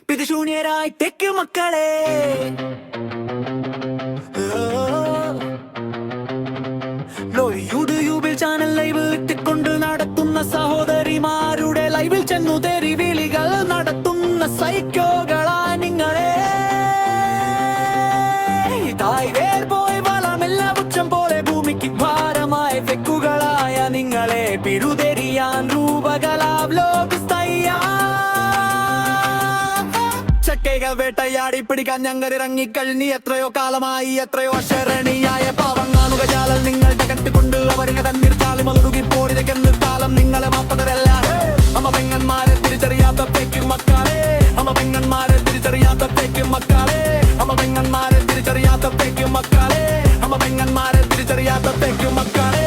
പിതൃശൂന്യരായി തെക്ക് മക്കളെ. യൂട്യൂബിൽ ചാനൽ ലൈവ് ഇട്ടുകൊണ്ട് നടത്തുന്ന സഹോദരിമാരുടെ ലൈവിൽ ചെന്നു തെറിവിളികൾ നടത്തുന്ന സൈക്കോകളാ നിങ്ങളെ. തായ്വേർ പോയി വളമെല്ല പുച്ഛം പോലെ ഭൂമിക്ക് ഭാരമായ തെക്കുകളായ നിങ്ങളെ പിഴുതെറിയാൻ ചക്കകൾ വേട്ടയാടി പിടിക്കാൻ ഞങ്ങൾ ഇറങ്ങിക്കഴിഞ്ഞി. എത്രയോ കാലമായി എത്രയോ അശരണീയായ പാവങ്ങാനുക ജാലം നിങ്ങൾ തകർത്തുകൊണ്ട് അവരിനെ തന്നിർത്താലും അതൊടുകി പോരിതെന്ന് കാലം നിങ്ങളെ മാപ്പതരല്ല. അമ്മ പെങ്ങന്മാരെ തിരിച്ചറിയാത്ത പേക്കും മക്കളെ, അമ്മ പെങ്ങന്മാരെ തിരിച്ചറിയാത്ത പേക്കും മക്കളെ, അമ്മ പെങ്ങന്മാരെ തിരിച്ചറിയാത്ത പേക്കും മക്കളെ, അമ്മ പെങ്ങന്മാരെ തിരിച്ചറിയാത്ത പേക്കും മക്കളെ.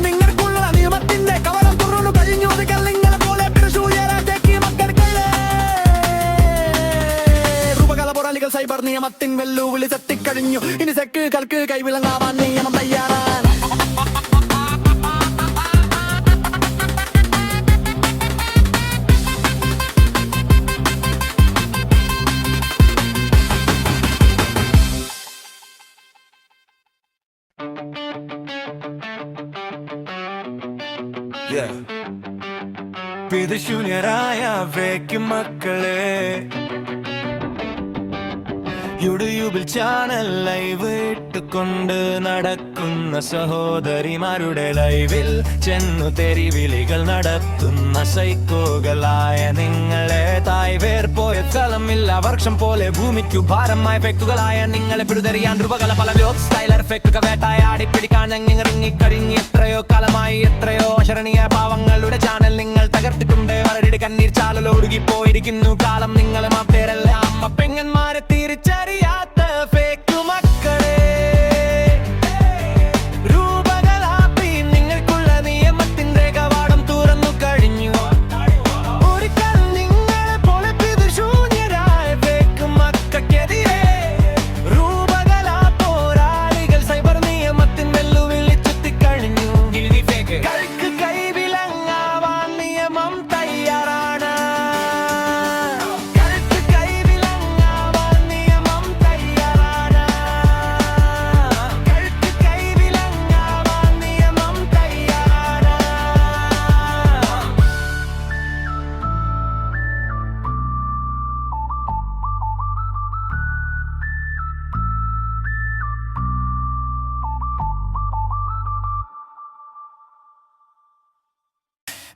നിങ്ങൾക്കുള്ള നിയമത്തിന്റെ കവളം തുറന്നു കഴിഞ്ഞു. നിങ്ങളെ പോലെ സൈബർ നിയമത്തിൻ വെല്ലുവിളി തെറ്റിക്കഴിഞ്ഞു. ഇനി സെക്ക് കൽക്ക് കൈവിളങ്ങാവാൻ നിയമം തയ്യാറാണ്. പിതൃശൂന്യരായ വേക്കും മക്കളെ, യൂട്യൂബിൽ ചാനൽ ലൈവ് ഇട്ടുകൊണ്ട് നടക്കുന്ന സഹോദരിമാരുടെ ലൈവിൽ ചെന്നു തെറിവിളികൾ നടത്തുന്ന സൈക്കോകളായ നിങ്ങളെ. തായ്വേർ പോയ സ്ഥലമില്ല വർഷം പോലെ ഭൂമിക്കു ഭാരമായ ഫെക്കുകളായ നിങ്ങളെ പിഴുതെറിയാൻ രൂപകല പല സ്റ്റൈലർ ഫെക്കുകൾ വേട്ടയാടി പിടിക്കാൻ ഞങ്ങിറങ്ങിക്കഴിഞ്ഞ്. എത്രയോ കാലമായി എത്രയോ അശരണീയ പാവങ്ങളുടെ ചാനൽ നിങ്ങൾ തകർത്തിട്ടുണ്ട്. അവരുടെ കണ്ണീർ ചാലൊടുകി പോയിരിക്കുന്നു കാലം നിങ്ങളെ മാപ്പേരല്ല. അമ്മ പെങ്ങന്മാരെ തിരിച്ചറിയാത്ത ഫേക്കു മക്കളെ, രൂപകലാപ്പി നിങ്ങൾക്കുള്ള നിയമത്തിന്റെ കവാടം തുറന്നു കഴിഞ്ഞു. ഒരിക്കൽ നിങ്ങളെ പോലെ പിതൃശൂന്യരായ ഫേക്കു മക്കൾക്കെതിരെ രൂപകലാ പോരാളികൾ സൈബർ നിയമത്തിൻ വെല്ലുവിളി ചുറ്റിക്കഴിഞ്ഞു. കൾക്ക് കൈവിലങ്ങാവാൻ നിയമം തയ്യാറാണ്.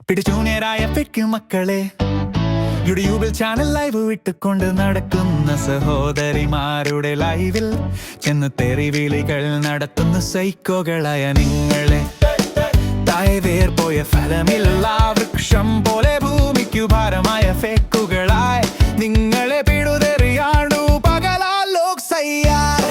പിടിച്ചൂന്യരായ പെക്ക് മക്കളെ, യൂട്യൂബിൽ ചാനൽ ലൈവ് ഇട്ടുകൊണ്ട് നടക്കുന്ന സഹോദരിമാരുടെ ലൈവിൽ ചെന്ന് തെറിവിളികൾ നടത്തുന്ന സൈക്കോകളായ നിങ്ങളെ. തായ്വേർ പോയ ഫലമില്ല വൃക്ഷം പോലെ ഭൂമിക്കു ഭാരമായ ഫേക്കുകളായി നിങ്ങളെ പിഴുതെറിയാണ്ടു പകലാ ലോക് സയ്യാർ.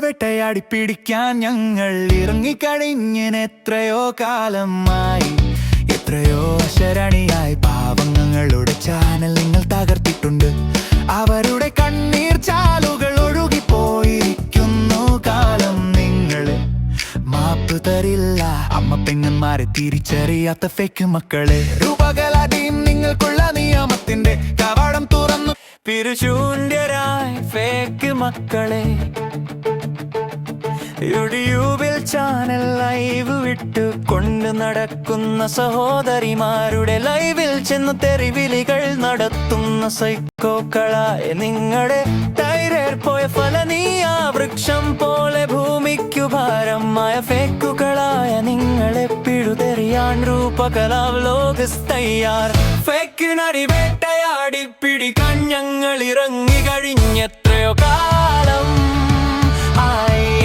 വേട്ടയാടി പിടിക്കാൻ ഞങ്ങൾ ഇറങ്ങിക്കഴിഞ്ഞിന്. എത്രയോ കാലമായി എത്രയോ ശരണിയായി പാവങ്ങളുടെ ചാനൽ നിങ്ങൾ തകർത്തിട്ടുണ്ട്. അവരുടെ കണ്ണീർ ചാലുകൾ ഒഴുകിപ്പോയിരിക്കുന്നു കാലം നിങ്ങളെ മാപ്പ് തരില്ല. അമ്മ പെങ്ങന്മാരെ തിരിച്ചറിയാത്ത ഫേക്ക് മക്കളെ, രൂപകലാടീം നിങ്ങൾക്കുള്ള നിയമത്തിന്റെ കവാടം തുറന്നു. പിതൃശൂന്യരായ ഫേക്ക് മക്കളെ, യൂട്യൂബിൽ ചാനൽ ലൈവ് വിട്ട് കൊണ്ട് നടക്കുന്ന സഹോദരിമാരുടെ ലൈവിൽ ചെന്നു തെറിവിളികൾ നടത്തുന്ന സൈക്കോക്കളായ നിങ്ങളുടെ. ടൈറേർ പോയ ഫലനീയ വൃക്ഷം പോലെ ഭൂമിക്കു ഭാരമായ ഫേക്കുകളായ നിങ്ങളെ പിഴുതെറിയാൻ രൂപകലാവലോകസ് തയ്യാർ. ഫേക്കിനടി വേട്ടയാടി പിടിക്കാൻ ഞങ്ങൾ ഇറങ്ങി കഴിഞ്ഞെത്രയോ കാലം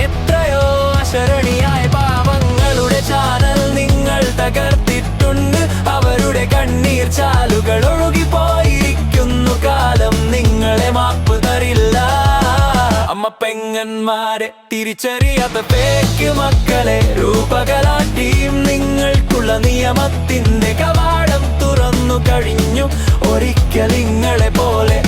എത്രയോ അശരണീയായ പാവങ്ങളുടെ ചാനൽ നിങ്ങൾ തകർത്തിട്ടുണ്ട്. അവരുടെ കണ്ണീർ ചാലുകൾ ഒഴുകിപ്പോയിരിക്കുന്നു കാലം നിങ്ങളെ മാപ്പ് തരില്ല. അമ്മ പെങ്ങന്മാരെ തിരിച്ചറിയാത്ത ഫേക്ക് മക്കളെ, രൂപകലാടീം നിങ്ങൾക്കുള്ള നിയമത്തിന്റെ കവാടം തുറന്നു കഴിഞ്ഞു. ഒരിക്കൽ നിങ്ങളെ പോലെ